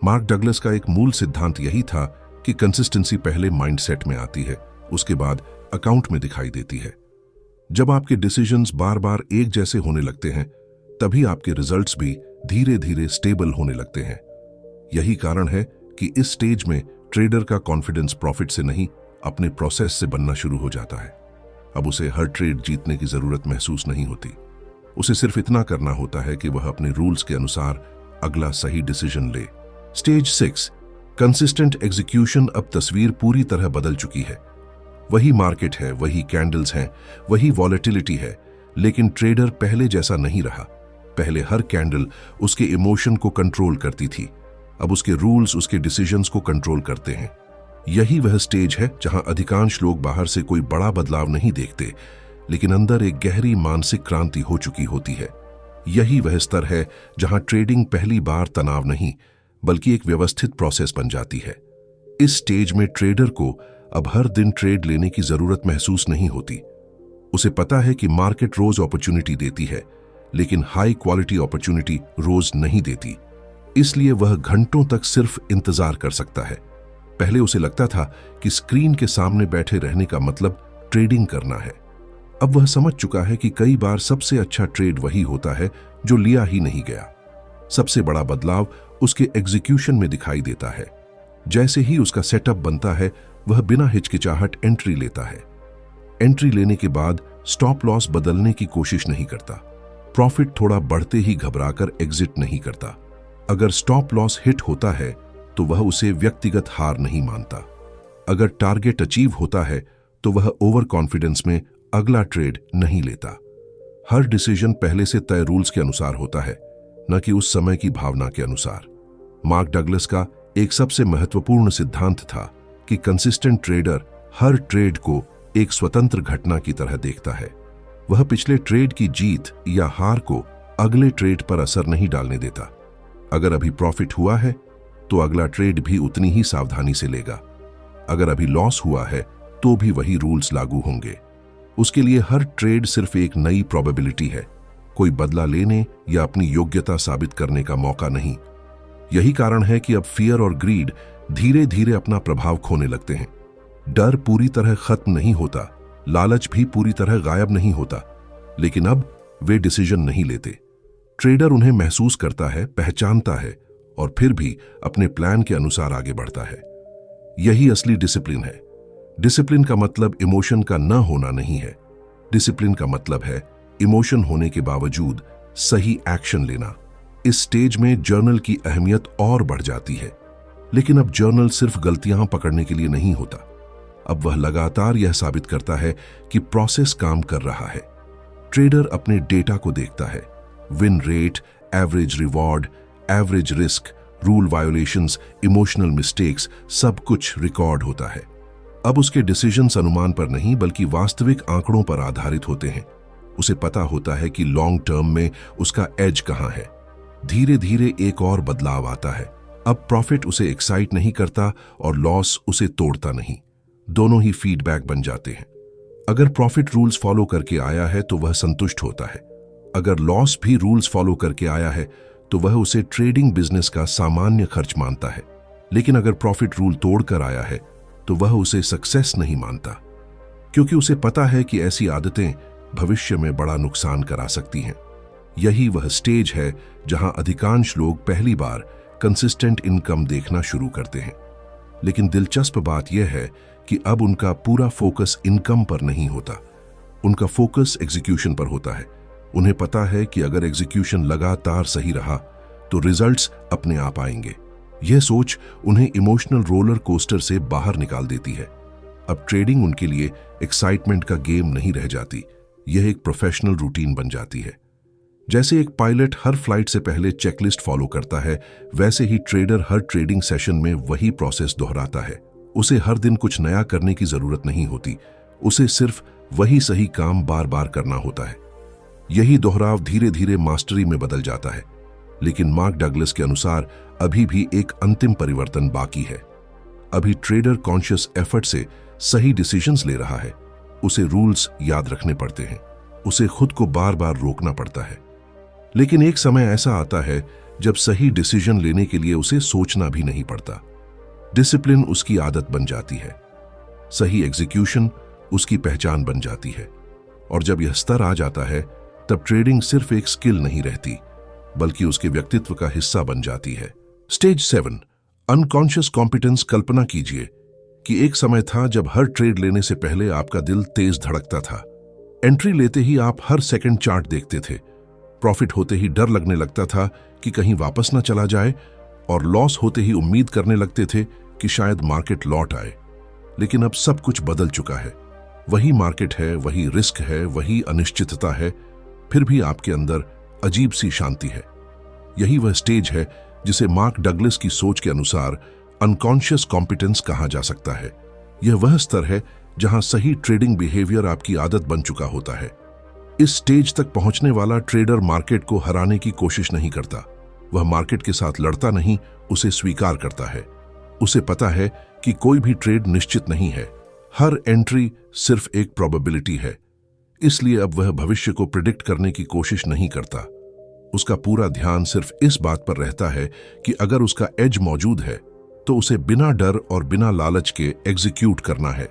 मार्क डगलस का एक मूल सिद्धांत यही था कि कंसिस्टेंसी पहले माइंडसेट में आती है, उसके बाद अकाउंट में दिखाई देती है। जब आपके डिसीजंस बार बार एक जैसे होने लगते हैं, तभी आपके रिजल्ट्स भी धीरे धीरे स्टेबल होने लगते हैं। यही कारण है कि इस स्टेज में ट्रेडर का कॉन्फिडेंस प्रॉफिट से नहीं, अपने प्रोसेस से बनना शुरू हो जाता है। अब उसे हर ट्रेड जीतने की जरूरत महसूस नहीं होती। उसे सिर्फ इतना करना होता है कि वह अपने रूल्स के अनुसार अगला सही डिसीजन ले। Stage 6, consistent execution. अब तस्वीर पूरी तरह बदल चुकी है। वही मार्केट है, वही कैंडल्स हैं, वही वॉलेटिलिटी है, लेकिन ट्रेडर पहले जैसा नहीं रहा। पहले हर कैंडल उसके इमोशन को कंट्रोल करती थी, अब उसके रूल्स उसके डिसीजंस को कंट्रोल करते हैं। यही वह स्टेज है जहां अधिकांश लोग बाहर से कोई बड़ा बदलाव नहीं देखते, लेकिन अंदर एक गहरी मानसिक क्रांति हो चुकी होती है। यही वह स्तर है जहां ट्रेडिंग पहली बार तनाव नहीं, बल्कि एक व्यवस्थित प्रोसेस बन जाती है। इस स्टेज में ट्रेडर को अब हर दिन ट्रेड लेने की जरूरत महसूस नहीं होती। उसे पता है कि मार्केट रोज अपॉर्चुनिटी देती है, लेकिन हाई क्वालिटी अपॉर्चुनिटी रोज नहीं देती। इसलिए वह घंटों तक सिर्फ इंतजार कर सकता है। पहले उसे लगता था कि स्क्रीन के सामने बैठे रहने का मतलब ट्रेडिंग करना है। अब वह समझ चुका है कि कई बार सबसे अच्छा ट्रेड वही होता है जो लिया ही नहीं गया। सबसे बड़ा बदलाव उसके एग्जीक्यूशन में दिखाई देता है। जैसे ही उसका सेटअप बनता है, वह बिना हिचकिचाहट एंट्री लेता है। एंट्री लेने के बाद स्टॉप लॉस बदलने की कोशिश नहीं करता। प्रॉफिट थोड़ा बढ़ते ही घबराकर एग्जिट नहीं करता। अगर स्टॉप लॉस हिट होता है तो वह उसे व्यक्तिगत हार नहीं मानता। अगर टारगेट अचीव होता है तो वह ओवर कॉन्फिडेंस में अगला ट्रेड नहीं लेता। हर डिसीजन पहले से तय रूल्स के अनुसार होता है, न कि उस समय की भावना के अनुसार। मार्क डगलस का एक सबसे महत्वपूर्ण सिद्धांत था कि कंसिस्टेंट ट्रेडर हर ट्रेड को एक स्वतंत्र घटना की तरह देखता है। वह पिछले ट्रेड की जीत या हार को अगले ट्रेड पर असर नहीं डालने देता। अगर अभी प्रॉफिट हुआ है तो अगला ट्रेड भी उतनी ही सावधानी से लेगा। अगर अभी लॉस हुआ है तो भी वही रूल्स लागू होंगे। उसके लिए हर ट्रेड सिर्फ एक नई प्रोबेबिलिटी है, कोई बदला लेने या अपनी योग्यता साबित करने का मौका नहीं। यही कारण है कि अब फियर और ग्रीड धीरे धीरे अपना प्रभाव खोने लगते हैं। डर पूरी तरह खत्म नहीं होता, लालच भी पूरी तरह गायब नहीं होता, लेकिन अब वे डिसीजन नहीं लेते। ट्रेडर उन्हें महसूस करता है, पहचानता है और फिर भी अपने प्लान के अनुसार आगे बढ़ता है। यही असली डिसिप्लिन है। डिसिप्लिन का मतलब इमोशन का न होना नहीं है। डिसिप्लिन का मतलब है इमोशन होने के बावजूद सही एक्शन लेना। इस स्टेज में जर्नल की अहमियत और बढ़ जाती है, लेकिन अब जर्नल सिर्फ गलतियां पकड़ने के लिए नहीं होता। अब वह लगातार यह साबित करता है कि प्रोसेस काम कर रहा है। ट्रेडर अपने डेटा को देखता है, win rate, average reward, average risk, rule violations, emotional mistakes, सब कुछ रिकॉर्ड होता है। अब उसके डिसीजंस अनुमान पर नहीं बल्कि वास्तविक आंकड़ों पर आधारित होते हैं। उसे पता होता है कि लॉन्ग टर्म में उसका एज कहां है। धीरे धीरे एक और बदलाव आता है। अब प्रॉफिट उसे एक्साइट नहीं करता और लॉस उसे तोड़ता नहीं। दोनों ही फीडबैक बन जाते हैं। अगर प्रॉफिट रूल्स फॉलो करके आया है तो वह संतुष्ट होता है। अगर लॉस भी रूल्स फॉलो करके आया है तो वह उसे ट्रेडिंग बिजनेस का सामान्य खर्च मानता है। लेकिन अगर प्रॉफिट रूल तोड़कर आया है तो वह उसे सक्सेस नहीं मानता, क्योंकि उसे पता है कि ऐसी आदतें भविष्य में बड़ा नुकसान करा सकती हैं। यही वह स्टेज है जहां अधिकांश लोग पहली बार कंसिस्टेंट इनकम देखना शुरू करते हैं। लेकिन दिलचस्प बात यह है कि अब उनका पूरा फोकस इनकम पर नहीं होता, उनका फोकस एग्जीक्यूशन पर होता है। उन्हें पता है कि अगर एग्जीक्यूशन लगातार सही रहा तो रिजल्ट्स अपने आप आएंगे। यह सोच उन्हें इमोशनल रोलर कोस्टर से बाहर निकाल देती है। अब ट्रेडिंग उनके लिए एक्साइटमेंट का गेम नहीं रह जाती, यह एक प्रोफेशनल रूटीन बन जाती है। जैसे एक पायलट हर फ्लाइट से पहले चेकलिस्ट फॉलो करता है, वैसे ही ट्रेडर हर ट्रेडिंग सेशन में वही प्रोसेस दोहराता है। उसे हर दिन कुछ नया करने की जरूरत नहीं होती, उसे सिर्फ वही सही काम बार बार करना होता है। यही दोहराव धीरे धीरे मास्टरी में बदल जाता है। लेकिन मार्क डगलस के अनुसार अभी भी एक अंतिम परिवर्तन बाकी है। अभी ट्रेडर कॉन्शियस एफर्ट से सही डिसीजंस ले रहा है। उसे रूल्स याद रखने पड़ते हैं, उसे खुद को बार बार रोकना पड़ता है। लेकिन एक समय ऐसा आता है जब सही डिसीजन लेने के लिए उसे सोचना भी नहीं पड़ता। डिसिप्लिन उसकी आदत बन जाती है, सही एग्जीक्यूशन उसकी पहचान बन जाती है। और जब यह स्तर आ जाता है तब ट्रेडिंग सिर्फ एक स्किल नहीं रहती, बल्कि उसके व्यक्तित्व का हिस्सा बन जाती है। Stage 7, unconscious competence. कल्पना कीजिए कि एक समय था जब हर ट्रेड लेने से पहले आपका दिल तेज धड़कता था। एंट्री लेते ही आप हर सेकंड चार्ट देखते थे। प्रॉफिट होते ही डर लगने लगता था कि कहीं वापस ना चला जाए, और लॉस होते ही उम्मीद करने लगते थे कि शायद मार्केट लौट आए। लेकिन अब सब कुछ बदल चुका है। वही मार्केट है, वही रिस्क है, वही अनिश्चितता है, फिर भी आपके अंदर अजीब सी शांति है। यही वह स्टेज है जिसे मार्क डगलस की सोच के अनुसार अनकॉन्शियस कॉम्पिटेंस कहा जा सकता है। यह वह स्तर है जहां सही ट्रेडिंग बिहेवियर आपकी आदत बन चुका होता है। इस स्टेज तक पहुंचने वाला ट्रेडर मार्केट को हराने की कोशिश नहीं करता। वह मार्केट के साथ लड़ता नहीं, उसे स्वीकार करता है। उसे पता है कि कोई भी ट्रेड निश्चित नहीं है, हर एंट्री सिर्फ एक प्रोबेबिलिटी है। इसलिए अब वह भविष्य को प्रिडिक्ट करने की कोशिश नहीं करता। उसका पूरा ध्यान सिर्फ इस बात पर रहता है कि अगर उसका एज मौजूद है तो उसे बिना डर और बिना लालच के एग्जीक्यूट करना है।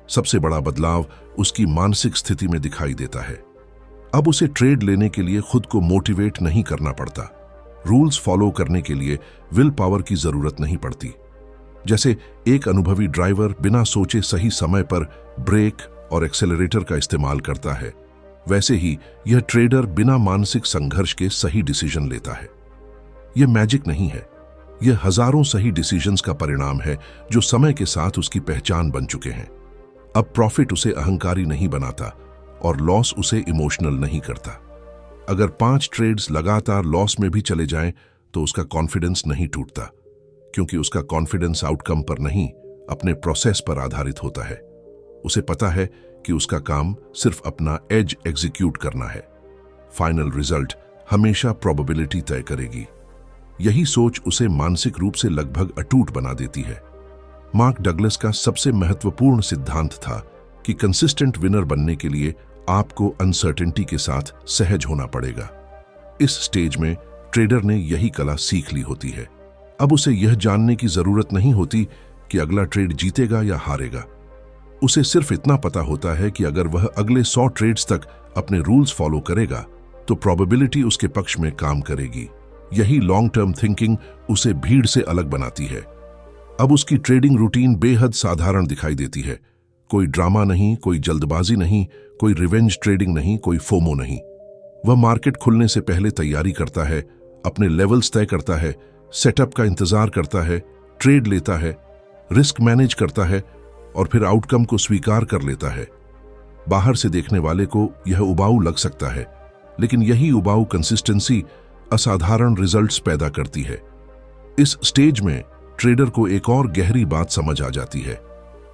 सबसे बड़ा बदलाव उसकी मानसिक स्थिति में दिखाई देता है। अब उसे ट्रेड लेने के लिए खुद को मोटिवेट नहीं करना पड़ता। रूल्स फॉलो करने के लिए विल पावर की जरूरत नहीं पड़ती। जैसे एक अनुभवी ड्राइवर बिना सोचे सही समय पर ब्रेक और एक्सेलरेटर का इस्तेमाल करता है, वैसे ही यह ट्रेडर बिना मानसिक संघर्ष के सही डिसीजन लेता है। यह मैजिक नहीं है, यह हजारों सही डिसीजंस का परिणाम है जो समय के साथ उसकी पहचान बन चुके हैं। अब प्रॉफिट उसे अहंकारी नहीं बनाता और लॉस उसे इमोशनल नहीं करता। अगर 5 ट्रेड्स लगातार लॉस में भी चले जाएं तो उसका कॉन्फिडेंस नहीं टूटता, क्योंकि उसका कॉन्फिडेंस आउटकम पर नहीं, अपने प्रोसेस पर आधारित होता है। उसे पता है कि उसका काम सिर्फ अपना एज एग्जीक्यूट करना है। फाइनल रिजल्ट हमेशा प्रोबेबिलिटी तय करेगी। यही सोच उसे मानसिक रूप से लगभग अटूट बना देती है। मार्क डगलस का सबसे महत्वपूर्ण सिद्धांत था कि कंसिस्टेंट विनर बनने के लिए आपको अनसर्टेनिटी के साथ सहज होना पड़ेगा। इस स्टेज में ट्रेडर ने यही कला सीख ली होती है। अब उसे यह जानने की जरूरत नहीं होती कि अगला ट्रेड जीतेगा या हारेगा। उसे सिर्फ इतना पता होता है कि अगर वह अगले 100 ट्रेड्स तक अपने रूल्स फॉलो करेगा तो प्रोबेबिलिटी उसके पक्ष में काम करेगी। यही लॉन्ग टर्म थिंकिंग उसे भीड़ से अलग बनाती है। अब उसकी ट्रेडिंग रूटीन बेहद साधारण दिखाई देती है। कोई ड्रामा नहीं, कोई जल्दबाजी नहीं, कोई रिवेंज ट्रेडिंग नहीं, कोई फोमो नहीं। वह मार्केट खुलने से पहले तैयारी करता है, अपने लेवल्स तय करता है, सेटअप का इंतजार करता है, ट्रेड लेता है, रिस्क मैनेज करता है और फिर आउटकम को स्वीकार कर लेता है। बाहर से देखने वाले को यह उबाऊ लग सकता है, लेकिन यही उबाऊ कंसिस्टेंसी असाधारण रिजल्ट्स पैदा करती है। इस स्टेज में ट्रेडर को एक और गहरी बात समझ आ जाती है।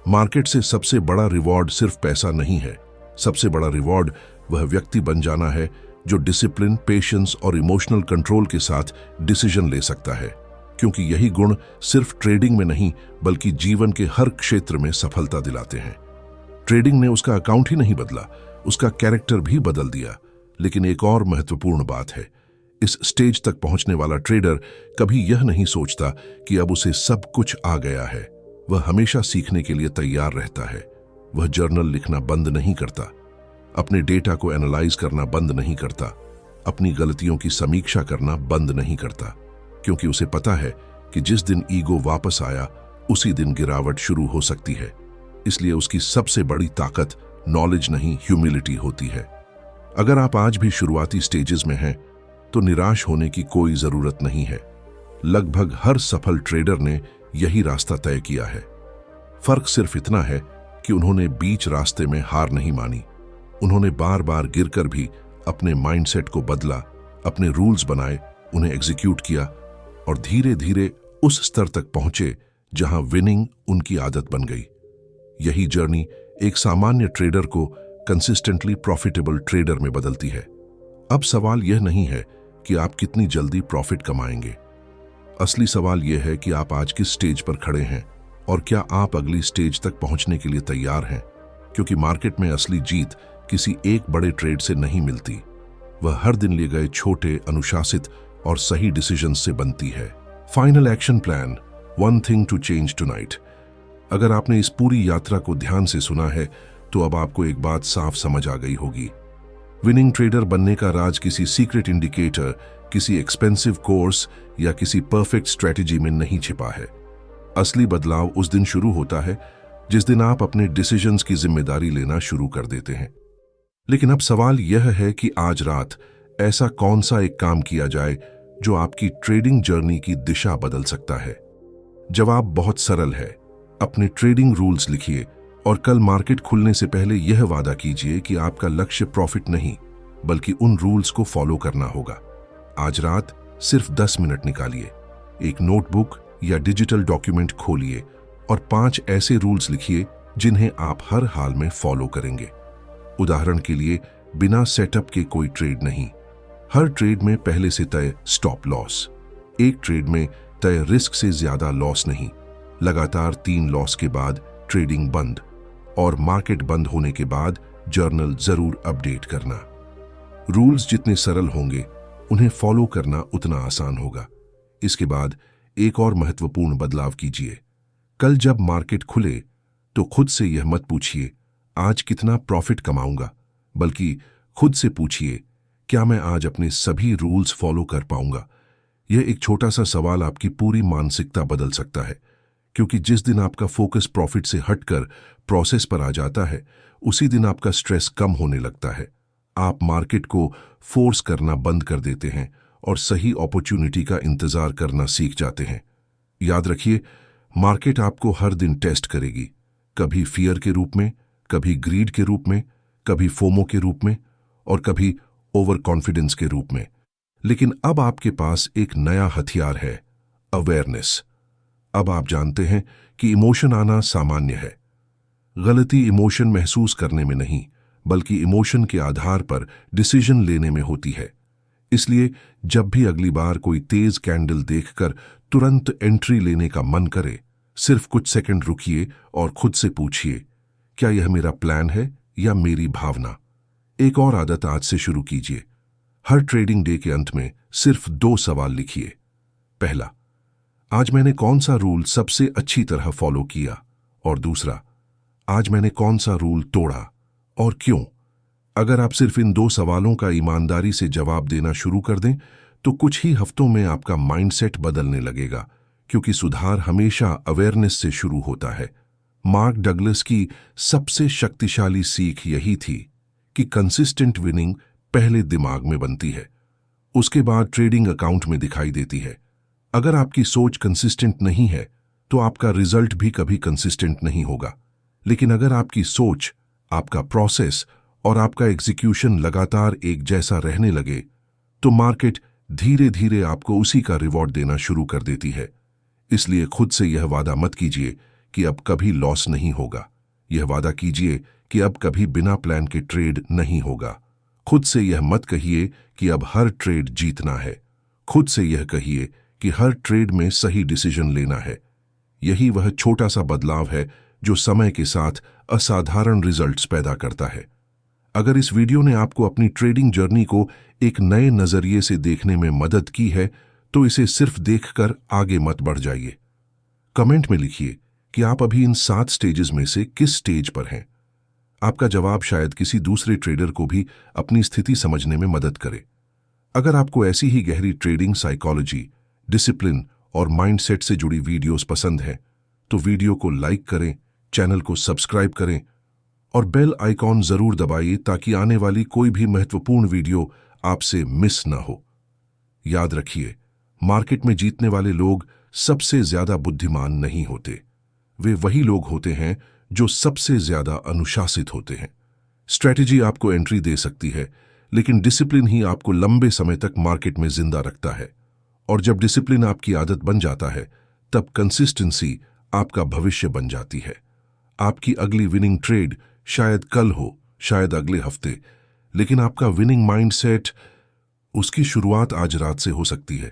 मार्केट से सबसे बड़ा रिवॉर्ड सिर्फ पैसा नहीं है। सबसे बड़ा रिवॉर्ड वह व्यक्ति बन जाना है जो डिसिप्लिन, पेशेंस और इमोशनल कंट्रोल के साथ डिसीजन ले सकता है, क्योंकि यही गुण सिर्फ ट्रेडिंग में नहीं बल्कि जीवन के हर क्षेत्र में सफलता दिलाते हैं। ट्रेडिंग ने उसका अकाउंट ही नहीं बदला, उसका कैरेक्टर भी बदल दिया। लेकिन एक और महत्वपूर्ण बात है, इस स्टेज तक पहुंचने वाला ट्रेडर कभी यह नहीं सोचता कि अब उसे सब कुछ आ गया है। वह हमेशा सीखने के लिए तैयार रहता है। वह जर्नल लिखना बंद नहीं करता, अपने डेटा को एनालाइज करना बंद नहीं करता, अपनी गलतियों की समीक्षा करना बंद नहीं करता, क्योंकि उसे पता है कि जिस दिन ईगो वापस आया उसी दिन गिरावट शुरू हो सकती है। इसलिए उसकी सबसे बड़ी ताकत नॉलेज नहीं, ह्यूमिलिटी होती है। अगर आप आज भी शुरुआती स्टेजेस में हैं तो निराश होने की कोई जरूरत नहीं है। लगभग हर सफल ट्रेडर ने यही रास्ता तय किया है। फर्क सिर्फ इतना है कि उन्होंने बीच रास्ते में हार नहीं मानी। उन्होंने बार बार गिरकर भी अपने माइंडसेट को बदला, अपने रूल्स बनाए, उन्हें एग्जीक्यूट किया और धीरे धीरे उस स्तर तक पहुंचे जहां विनिंग उनकी आदत बन गई। यही जर्नी एक सामान्य ट्रेडर को कंसिस्टेंटली प्रॉफिटेबल ट्रेडर में बदलती है। अब सवाल यह नहीं है कि आप कितनी जल्दी प्रॉफिट कमाएंगे। असली सवाल यह है कि आप आज किस स्टेज पर खड़े हैं और क्या आप अगली स्टेज तक पहुंचने के लिए तैयार हैं, क्योंकि मार्केट में असली जीत किसी एक बड़े ट्रेड से नहीं मिलती। वह हर दिन लिए गए छोटे, अनुशासित और सही डिसीजंस से बनती है। Final action plan, one thing to change tonight. अगर आपने इस पूरी यात्रा को ध्यान से सुना है तो अब आपको एक बात साफ समझ आ गई होगी। विनिंग ट्रेडर बनने का राज किसी सीक्रेट इंडिकेटर, किसी एक्सपेंसिव कोर्स या किसी परफेक्ट स्ट्रेटेजी में नहीं छिपा है। असली बदलाव उस दिन शुरू होता है जिस दिन आप अपने डिसीजंस की जिम्मेदारी लेना शुरू कर देते हैं। लेकिन अब सवाल यह है कि आज रात ऐसा कौन सा एक काम किया जाए जो आपकी ट्रेडिंग जर्नी की दिशा बदल सकता है। जवाब बहुत सरल है। अपने ट्रेडिंग रूल्स लिखिए और कल मार्केट खुलने से पहले यह वादा कीजिए कि आपका लक्ष्य प्रॉफिट नहीं बल्कि उन रूल्स को फॉलो करना होगा। आज रात सिर्फ 10 मिनट निकालिए, एक नोटबुक या डिजिटल डॉक्यूमेंट खोलिए और 5 ऐसे रूल्स लिखिए जिन्हें आप हर हाल में फॉलो करेंगे। उदाहरण के लिए, बिना सेटअप के कोई ट्रेड नहीं, हर ट्रेड में पहले से तय स्टॉप लॉस, एक ट्रेड में तय रिस्क से ज्यादा लॉस नहीं, लगातार 3 लॉस के बाद ट्रेडिंग बंद, और मार्केट बंद होने के बाद जर्नल जरूर अपडेट करना। रूल्स जितने सरल होंगे उन्हें फॉलो करना उतना आसान होगा। इसके बाद एक और महत्वपूर्ण बदलाव कीजिए। कल जब मार्केट खुले तो खुद से यह मत पूछिए आज कितना प्रॉफिट कमाऊंगा, बल्कि खुद से पूछिए क्या मैं आज अपने सभी रूल्स फॉलो कर पाऊंगा। यह एक छोटा सा सवाल आपकी पूरी मानसिकता बदल सकता है, क्योंकि जिस दिन आपका फोकस प्रॉफिट से हटकर प्रोसेस पर आ जाता है उसी दिन आपका स्ट्रेस कम होने लगता है। आप मार्केट को फोर्स करना बंद कर देते हैं और सही अपॉर्चुनिटी का इंतजार करना सीख जाते हैं। याद रखिए, मार्केट आपको हर दिन टेस्ट करेगी, कभी फियर के रूप में, कभी ग्रीड के रूप में, कभी फोमो के रूप में और कभी ओवर कॉन्फिडेंस के रूप में। लेकिन अब आपके पास एक नया हथियार है, अवेयरनेस। अब आप जानते हैं कि इमोशन आना सामान्य है। गलती इमोशन महसूस करने में नहीं बल्कि इमोशन के आधार पर डिसीजन लेने में होती है। इसलिए जब भी अगली बार कोई तेज कैंडल देखकर तुरंत एंट्री लेने का मन करे, सिर्फ कुछ सेकंड रुकिए और खुद से पूछिए क्या यह मेरा प्लान है या मेरी भावना। एक और आदत आज से शुरू कीजिए। हर ट्रेडिंग डे के अंत में सिर्फ 2 सवाल लिखिए। पहला, आज मैंने कौन सा रूल सबसे अच्छी तरह फॉलो किया, और दूसरा, आज मैंने कौन सा रूल तोड़ा और क्यों। अगर आप सिर्फ इन 2 सवालों का ईमानदारी से जवाब देना शुरू कर दें तो कुछ ही हफ्तों में आपका माइंडसेट बदलने लगेगा, क्योंकि सुधार हमेशा अवेयरनेस से शुरू होता है। मार्क डगलस की सबसे शक्तिशाली सीख यही थी कि कंसिस्टेंट विनिंग पहले दिमाग में बनती है, उसके बाद ट्रेडिंग अकाउंट में दिखाई देती है। अगर आपकी सोच कंसिस्टेंट नहीं है तो आपका रिजल्ट भी कभी कंसिस्टेंट नहीं होगा। लेकिन अगर आपकी सोच, आपका प्रोसेस और आपका एग्जीक्यूशन लगातार एक जैसा रहने लगे तो मार्केट धीरे धीरे आपको उसी का रिवॉर्ड देना शुरू कर देती है। इसलिए खुद से यह वादा मत कीजिए कि अब कभी लॉस नहीं होगा। यह वादा कीजिए कि अब कभी बिना प्लान के ट्रेड नहीं होगा। खुद से यह मत कहिए कि अब हर ट्रेड जीतना है। खुद से यह कहिए कि हर ट्रेड में सही डिसीजन लेना है। यही वह छोटा सा बदलाव है जो समय के साथ असाधारण रिजल्ट्स पैदा करता है। अगर इस वीडियो ने आपको अपनी ट्रेडिंग जर्नी को एक नए नजरिए से देखने में मदद की है तो इसे सिर्फ देखकर आगे मत बढ़ जाइए। कमेंट में लिखिए कि आप अभी इन 7 स्टेजेस में से किस स्टेज पर हैं। आपका जवाब शायद किसी दूसरे ट्रेडर को भी अपनी स्थिति समझने में मदद करे। अगर आपको ऐसी ही गहरी ट्रेडिंग साइकोलॉजी, डिसिप्लिन और माइंडसेट से जुड़ी वीडियोस पसंद हैं तो वीडियो को लाइक करें, चैनल को सब्सक्राइब करें और बेल आइकॉन जरूर दबाइए ताकि आने वाली कोई भी महत्वपूर्ण वीडियो आपसे मिस न हो। याद रखिए, मार्केट में जीतने वाले लोग सबसे ज्यादा बुद्धिमान नहीं होते, वे वही लोग होते हैं जो सबसे ज्यादा अनुशासित होते हैं। स्ट्रैटेजी आपको एंट्री दे सकती है, लेकिन डिसिप्लिन ही आपको लंबे समय तक मार्केट में जिंदा रखता है। और जब डिसिप्लिन आपकी आदत बन जाता है तब कंसिस्टेंसी आपका भविष्य बन जाती है। आपकी अगली विनिंग ट्रेड शायद कल हो, शायद अगले हफ्ते, लेकिन आपका विनिंग माइंडसेट, उसकी शुरुआत आज रात से हो सकती है।